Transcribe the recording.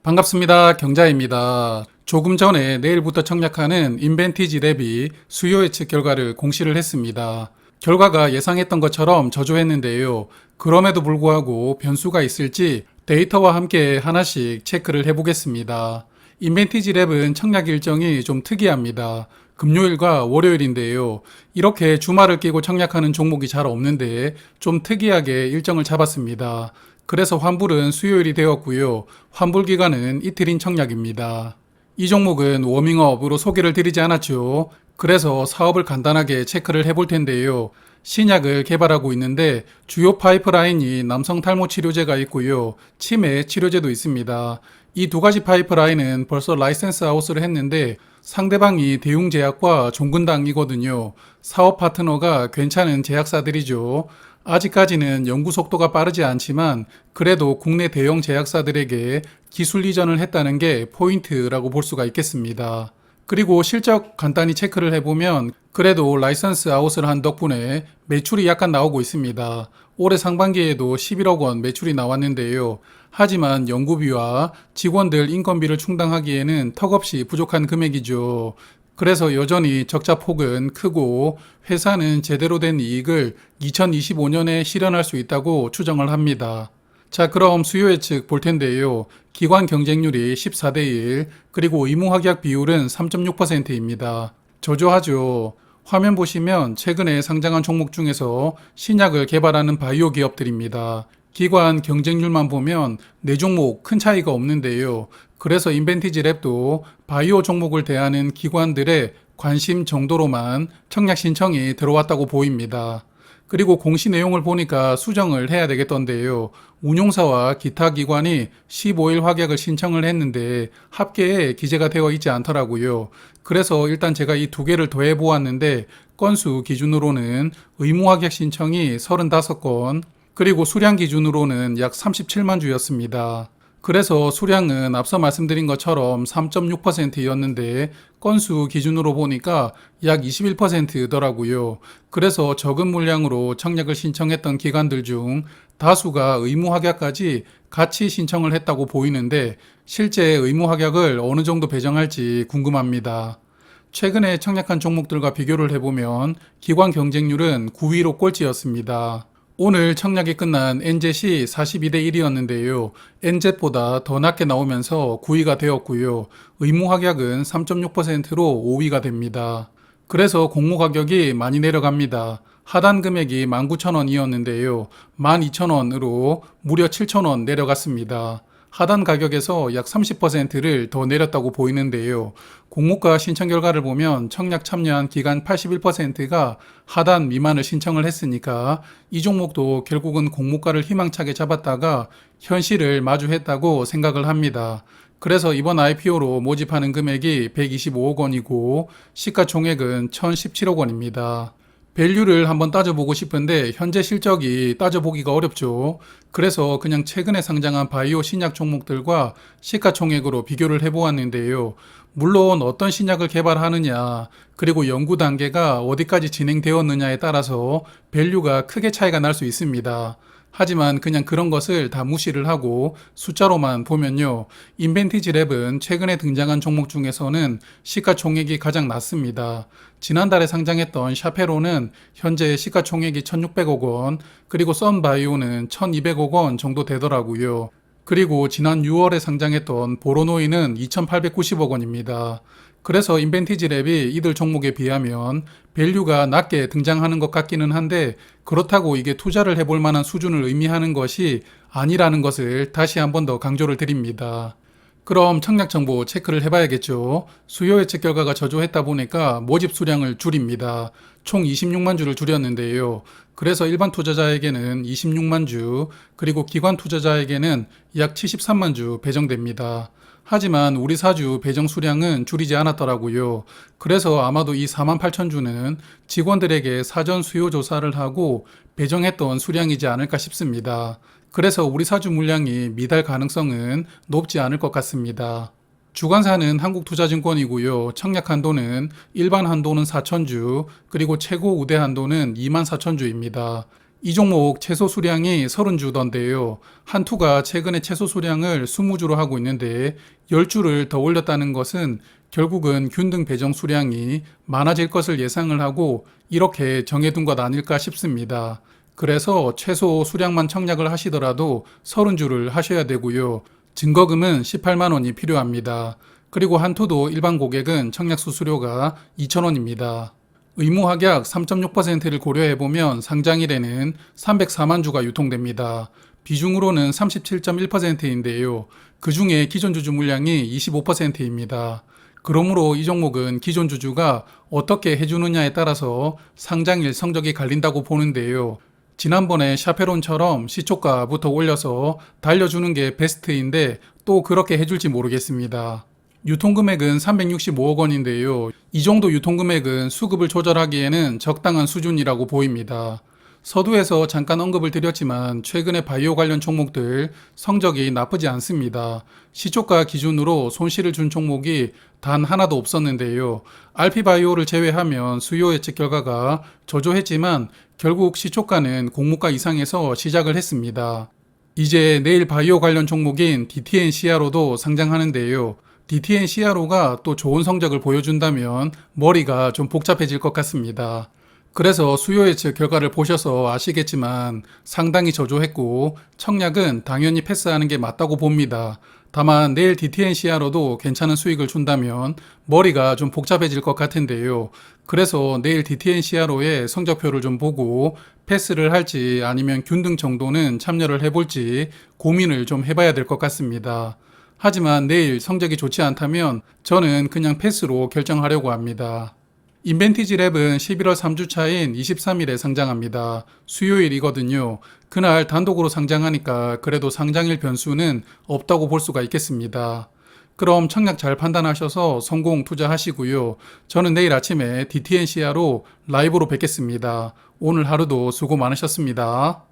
반갑습니다. 경자입니다. 조금 전에 내일부터 청약하는 인벤티지 랩이 수요 예측 결과를 공시를 했습니다. 결과가 예상했던 것처럼 저조했는데요. 그럼에도 불구하고 변수가 있을지 데이터와 함께 하나씩 체크를 해보겠습니다. 인벤티지 랩은 청약 일정이 좀 특이합니다. 금요일과 월요일인데요. 이렇게 주말을 끼고 청약하는 종목이 잘 없는데 좀 특이하게 일정을 잡았습니다. 그래서 환불은 수요일이 되었고요. 환불 기간은 이틀인 청약입니다. 이 종목은 워밍업으로 소개를 드리지 않았죠. 그래서 사업을 간단하게 체크를 해볼 텐데요. 신약을 개발하고 있는데 주요 파이프라인이 남성 탈모 치료제가 있고요. 치매 치료제도 있습니다. 이 두 가지 파이프라인은 벌써 라이센스 아웃을 했는데 상대방이 대웅제약과 종근당이거든요. 사업 파트너가 괜찮은 제약사들이죠. 아직까지는 연구 속도가 빠르지 않지만 그래도 국내 대형 제약사들에게 기술 이전을 했다는 게 포인트라고 볼 수가 있겠습니다. 그리고 실적 간단히 체크를 해보면 그래도 라이선스 아웃을 한 덕분에 매출이 약간 나오고 있습니다. 올해 상반기에도 11억 원 매출이 나왔는데요. 하지만 연구비와 직원들 인건비를 충당하기에는 턱없이 부족한 금액이죠. 그래서 여전히 적자 폭은 크고 회사는 제대로 된 이익을 2025년에 실현할 수 있다고 추정을 합니다. 자, 그럼 수요 예측 볼 텐데요. 기관 경쟁률이 14대 1, 그리고 의무 확약 비율은 3.6%입니다. 저조하죠. 화면 보시면 최근에 상장한 종목 중에서 신약을 개발하는 바이오 기업들입니다. 기관 경쟁률만 보면 네 종목 큰 차이가 없는데요. 그래서 인벤티지 랩도 바이오 종목을 대하는 기관들의 관심 정도로만 청약 신청이 들어왔다고 보입니다. 그리고 공시 내용을 보니까 수정을 해야 되겠던데요. 운용사와 기타 기관이 15일 확약을 신청을 했는데 합계에 기재가 되어 있지 않더라고요. 그래서 일단 제가 이 두 개를 더해 보았는데 건수 기준으로는 의무 확약 신청이 35건, 그리고 수량 기준으로는 약 37만 주였습니다. 그래서 수량은 앞서 말씀드린 것처럼 3.6%였는데 건수 기준으로 보니까 약 21%더라고요. 그래서 적은 물량으로 청약을 신청했던 기관들 중 다수가 의무 확약까지 같이 신청을 했다고 보이는데 실제 의무 확약을 어느 정도 배정할지 궁금합니다. 최근에 청약한 종목들과 비교를 해보면 기관 경쟁률은 9위로 꼴찌였습니다. 오늘 청약이 끝난 NZ이 42대 1이었는데요. NZ보다 더 낮게 나오면서 9위가 되었고요. 의무 확약은 3.6%로 5위가 됩니다. 그래서 공모 가격이 많이 내려갑니다. 하단 금액이 19,000원이었는데요. 12,000원으로 무려 7,000원 내려갔습니다. 하단 가격에서 약 30%를 더 내렸다고 보이는데요. 공모가 신청 결과를 보면 청약 참여한 기간 81%가 하단 미만을 신청을 했으니까 이 종목도 결국은 공모가를 희망차게 잡았다가 현실을 마주했다고 생각을 합니다. 그래서 이번 IPO로 모집하는 금액이 125억 원이고 시가총액은 1,017억 원입니다. 밸류를 한번 따져보고 싶은데 현재 실적이 따져보기가 어렵죠. 그래서 그냥 최근에 상장한 바이오 신약 종목들과 시가총액으로 비교를 해보았는데요. 물론 어떤 신약을 개발하느냐, 그리고 연구 단계가 어디까지 진행되었느냐에 따라서 밸류가 크게 차이가 날 수 있습니다. 하지만 그냥 그런 것을 다 무시를 하고 숫자로만 보면요. 인벤티지 랩은 최근에 등장한 종목 중에서는 시가총액이 가장 낮습니다. 지난달에 상장했던 샤페로는 현재 시가총액이 1,600억 원, 그리고 썬바이오는 1,200억 원 정도 되더라고요. 그리고 지난 6월에 상장했던 보로노이는 2,890억 원입니다. 그래서 인벤티지 랩이 이들 종목에 비하면 밸류가 낮게 등장하는 것 같기는 한데 그렇다고 이게 투자를 해볼 만한 수준을 의미하는 것이 아니라는 것을 다시 한 번 더 강조를 드립니다. 그럼 청약 정보 체크를 해봐야겠죠. 수요 예측 결과가 저조했다 보니까 모집 수량을 줄입니다. 총 26만 주를 줄였는데요. 그래서 일반 투자자에게는 26만 주, 그리고 기관 투자자에게는 약 73만 주 배정됩니다. 하지만 우리 사주 배정 수량은 줄이지 않았더라고요. 그래서 아마도 이 4만 8천 주는 직원들에게 사전 수요 조사를 하고 배정했던 수량이지 않을까 싶습니다. 그래서 우리 사주 물량이 미달 가능성은 높지 않을 것 같습니다. 주관사는 한국투자증권이고요. 청약 한도는 일반 한도는 4,000주, 그리고 최고 우대 한도는 24,000주입니다. 이 종목 채소 수량이 30주던데요. 한투가 최근에 채소 수량을 20주로 하고 있는데 10주를 더 올렸다는 것은 결국은 균등 배정 수량이 많아질 것을 예상을 하고 이렇게 정해둔 것 아닐까 싶습니다. 그래서 최소 수량만 청약을 하시더라도 30주를 하셔야 되고요. 증거금은 18만 원이 필요합니다. 그리고 한투도 일반 고객은 청약 수수료가 2,000원입니다. 의무합약 3.6%를 고려해보면 상장일에는 304만 주가 유통됩니다. 비중으로는 37.1%인데요. 그 중에 기존 주주 물량이 25%입니다. 그러므로 이 종목은 기존 주주가 어떻게 해주느냐에 따라서 상장일 성적이 갈린다고 보는데요. 지난번에 샤페론처럼 시초가부터 올려서 달려주는 게 베스트인데 또 그렇게 해줄지 모르겠습니다. 유통금액은 365억 원인데요. 이 정도 유통금액은 수급을 조절하기에는 적당한 수준이라고 보입니다. 서두에서 잠깐 언급을 드렸지만 최근에 바이오 관련 종목들 성적이 나쁘지 않습니다. 시초가 기준으로 손실을 준 종목이 단 하나도 없었는데요. RP바이오를 제외하면 수요 예측 결과가 저조했지만 결국 시초가는 공모가 이상에서 시작을 했습니다. 이제 내일 바이오 관련 종목인 DTNCR로도 상장하는데요. DTNCRO가 또 좋은 성적을 보여준다면 머리가 좀 복잡해질 것 같습니다. 그래서 수요 예측 결과를 보셔서 아시겠지만 상당히 저조했고 청약은 당연히 패스하는 게 맞다고 봅니다. 다만 내일 DTNCR로도 괜찮은 수익을 준다면 머리가 좀 복잡해질 것 같은데요. 그래서 내일 DTNCR로의 성적표를 좀 보고 패스를 할지 아니면 균등 정도는 참여를 해볼지 고민을 좀 해봐야 될 것 같습니다. 하지만 내일 성적이 좋지 않다면 저는 그냥 패스로 결정하려고 합니다. 인벤티지 랩은 11월 3주차인 23일에 상장합니다. 수요일이거든요. 그날 단독으로 상장하니까 그래도 상장일 변수는 없다고 볼 수가 있겠습니다. 그럼 청약 잘 판단하셔서 성공 투자하시고요. 저는 내일 아침에 DTNCR로 라이브로 뵙겠습니다. 오늘 하루도 수고 많으셨습니다.